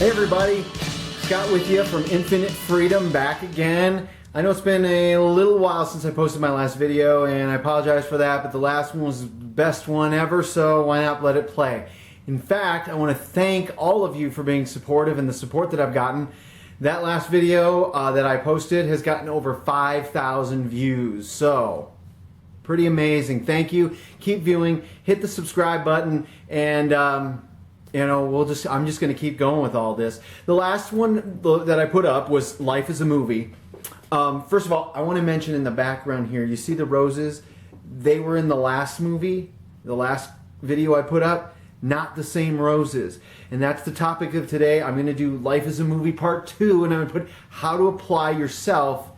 Hey everybody, Scott with you from Infinite Freedom, back again. I know it's been a little while since I posted my last video, and I apologize for that, but the last one was the best one ever, so why not let it play? In fact, I want to thank all of you for being supportive and the support that I've gotten. That last video that I posted has gotten over 5,000 views, so pretty amazing. Thank you. Keep viewing, hit the subscribe button, and you know, I'm just going to keep going with all this. The last one that I put up was Life is a Movie. First of all, I want to mention in the background here, you see the roses? They were in the last movie, the last video I put up, not the same roses. And that's the topic of today. I'm going to do Life is a Movie Part 2, and I'm going to put how to apply yourself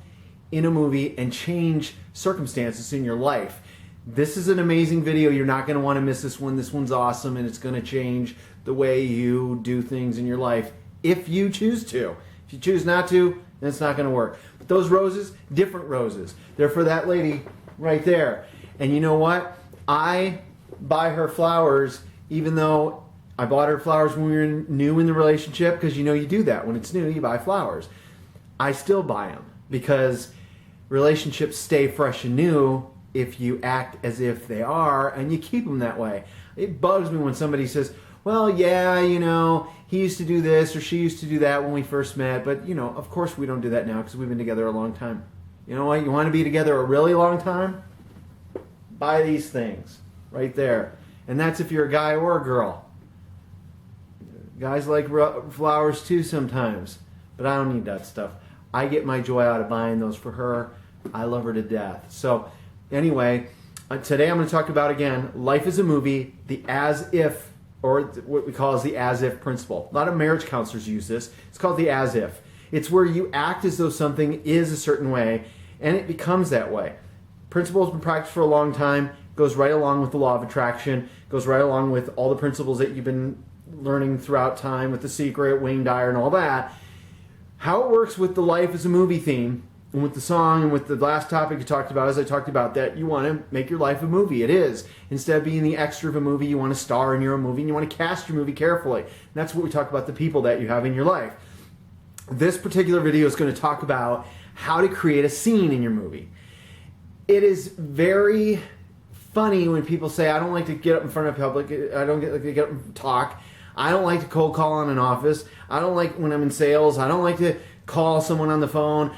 in a movie and change circumstances in your life. This is an amazing video. You're not going to want to miss this one. This one's awesome, and it's going to change the way you do things in your life if you choose to. If you choose not to, then it's not going to work. But those roses, different roses. They're for that lady right there. And you know what? I buy her flowers even though I bought her flowers when we were new in the relationship, because you know you do that. When it's new, you buy flowers. I still buy them because relationships stay fresh and new if you act as if they are, and you keep them that way. It bugs me when somebody says, well, yeah, you know, he used to do this or she used to do that when we first met, but, you know, of course we don't do that now because we've been together a long time. You know what? You want to be together a really long time? Buy these things right there. And that's if you're a guy or a girl. Guys like flowers too sometimes, but I don't need that stuff. I get my joy out of buying those for her. I love her to death. So, anyway, today I'm going to talk about, again, Life is a Movie, the as-if, or what we call as the as-if principle. A lot of marriage counselors use this. It's called the as-if. It's where you act as though something is a certain way, and it becomes that way. Principle has been practiced for a long time, goes right along with the law of attraction, goes right along with all the principles that you've been learning throughout time with The Secret, Wayne Dyer, and all that. How it works with the Life is a Movie theme, and with the song, and with the last topic you talked about, as I talked about, that you want to make your life a movie. It is. Instead of being the extra of a movie, you want to star in your own movie, and you want to cast your movie carefully. And that's what we talk about, the people that you have in your life. This particular video is going to talk about how to create a scene in your movie. It is very funny when people say, I don't like to get up in front of public, I don't like to get up and talk, I don't like to cold call on an office, I don't like when I'm in sales, I don't like to call someone on the phone,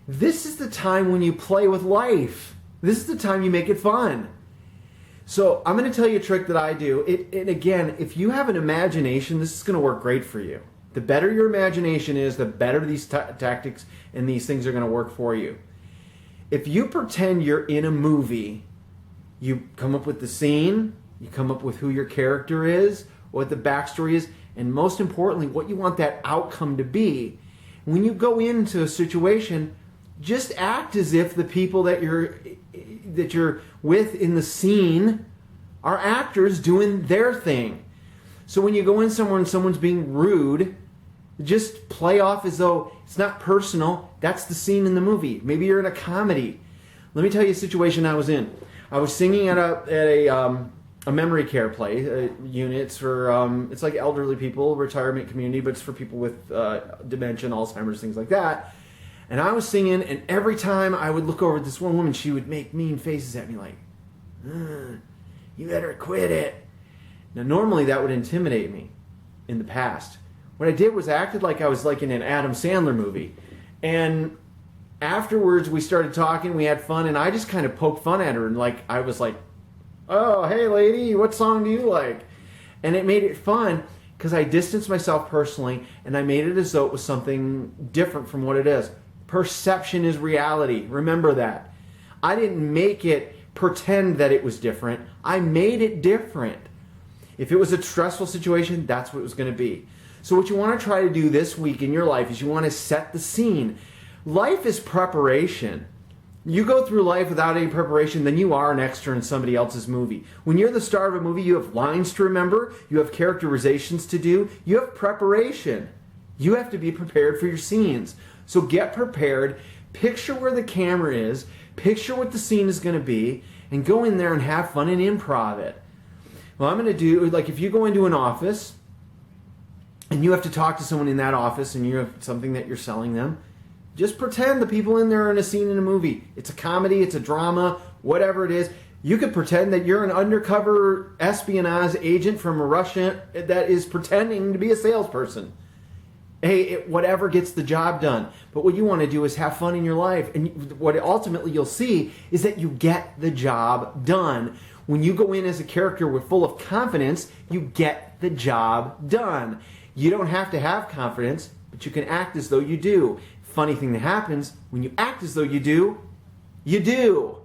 This is the time when you play with life. This is the time you make it fun. So I'm going to tell you a trick that I do. And again, if you have an imagination, this is going to work great for you. The better your imagination is, the better these tactics and these things are going to work for you. If you pretend you're in a movie, you come up with the scene, you come up with who your character is, what the backstory is, and most importantly, what you want that outcome to be. When you go into a situation, just act as if the people that you're with in the scene are actors doing their thing. So when you go in somewhere and someone's being rude, just play off as though it's not personal. That's the scene in the movie. Maybe you're in a comedy. Let me tell you a situation I was in. I was singing at a memory care play unit. It's for it's like elderly people, retirement community, but it's for people with dementia, Alzheimer's, things like that. And I was singing, and every time I would look over at this one woman, she would make mean faces at me like, you better quit it. Now, normally that would intimidate me in the past. What I did was I acted like I was like in an Adam Sandler movie. And afterwards, we started talking, we had fun, and I just kind of poked fun at her. And like I was like, oh, hey, lady, what song do you like? And it made it fun because I distanced myself personally, and I made it as though it was something different from what it is. Perception is reality. Remember that. I didn't make it pretend that it was different. I made it different. If it was a stressful situation, that's what it was going to be. So what you want to try to do this week in your life is you want to set the scene. Life is preparation. You go through life without any preparation, then you are an extra in somebody else's movie. When you're the star of a movie, you have lines to remember, you have characterizations to do, you have preparation. You have to be prepared for your scenes. So get prepared, picture where the camera is, picture what the scene is going to be, and go in there and have fun and improv it. Well, I'm going to do, like if you go into an office, and you have to talk to someone in that office and you have something that you're selling them, just pretend the people in there are in a scene in a movie. It's a comedy, it's a drama, whatever it is. You could pretend that you're an undercover espionage agent from Russia that is pretending to be a salesperson. Hey, whatever gets the job done. But what you want to do is have fun in your life. And what ultimately you'll see is that you get the job done. When you go in as a character full of confidence, you get the job done. You don't have to have confidence, but you can act as though you do. Funny thing that happens, when you act as though you do, you do.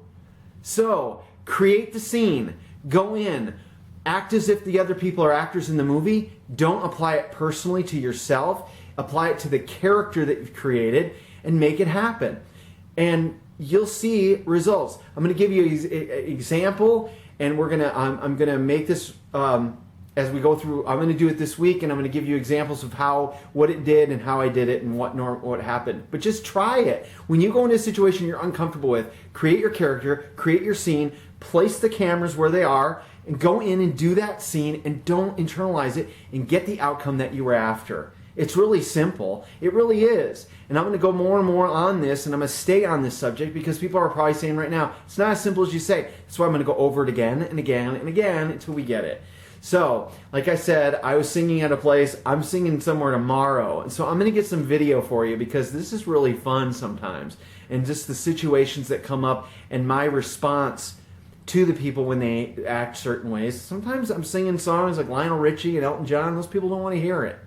So, create the scene. Go in. Act as if the other people are actors in the movie. Don't apply it personally to yourself. Apply it to the character that you've created and make it happen. And you'll see results. I'm going to give you an example, and I'm going to make this as we go through. I'm going to do it this week, and I'm going to give you examples of what it did and how I did it and what happened. But just try it. When you go into a situation you're uncomfortable with, create your character, create your scene, place the cameras where they are, and go in and do that scene, and don't internalize it, and get the outcome that you were after. It's really simple. It really is. And I'm going to go more and more on this, and I'm going to stay on this subject because people are probably saying right now, it's not as simple as you say. That's why I'm going to go over it again and again and again until we get it. So, like I said, I was singing at a place. I'm singing somewhere tomorrow. And so I'm going to get some video for you because this is really fun sometimes. And just the situations that come up and my response to the people when they act certain ways. Sometimes I'm singing songs like Lionel Richie and Elton John. Those people don't want to hear it.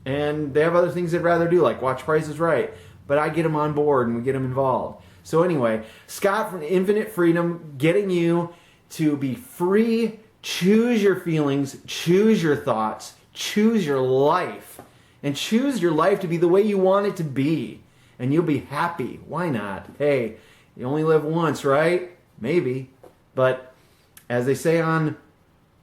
And they have other things they'd rather do, like watch Price is Right. But I get them on board and we get them involved. So anyway, Scott from Infinite Freedom, getting you to be free, choose your feelings, choose your thoughts, choose your life. And choose your life to be the way you want it to be. And you'll be happy. Why not? Hey, you only live once, right? Maybe. But as they say on,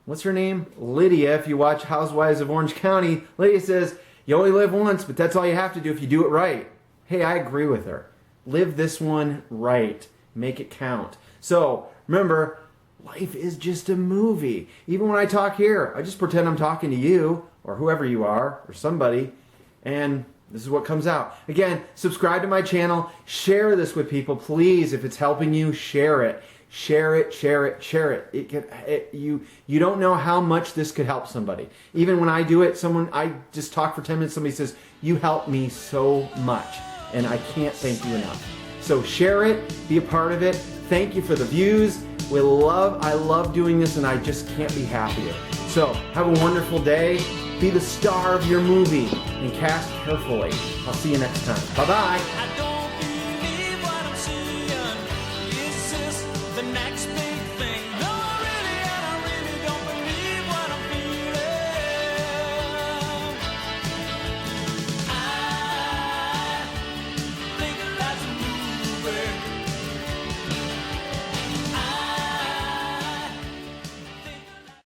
what's her name? Lydia, if you watch Housewives of Orange County, Lydia says, you only live once, but that's all you have to do if you do it right. Hey, I agree with her. Live this one right. Make it count. So, remember, life is just a movie. Even when I talk here, I just pretend I'm talking to you, or whoever you are, or somebody, and this is what comes out. Again, subscribe to my channel. Share this with people, please. If it's helping you, share it. Share it, share it, share it. You don't know how much this could help somebody. Even when I do it, I just talk for 10 minutes, somebody says, you helped me so much. And I can't thank you enough. So share it, be a part of it. Thank you for the views. I love doing this, and I just can't be happier. So have a wonderful day. Be the star of your movie and cast carefully. I'll see you next time. Bye-bye.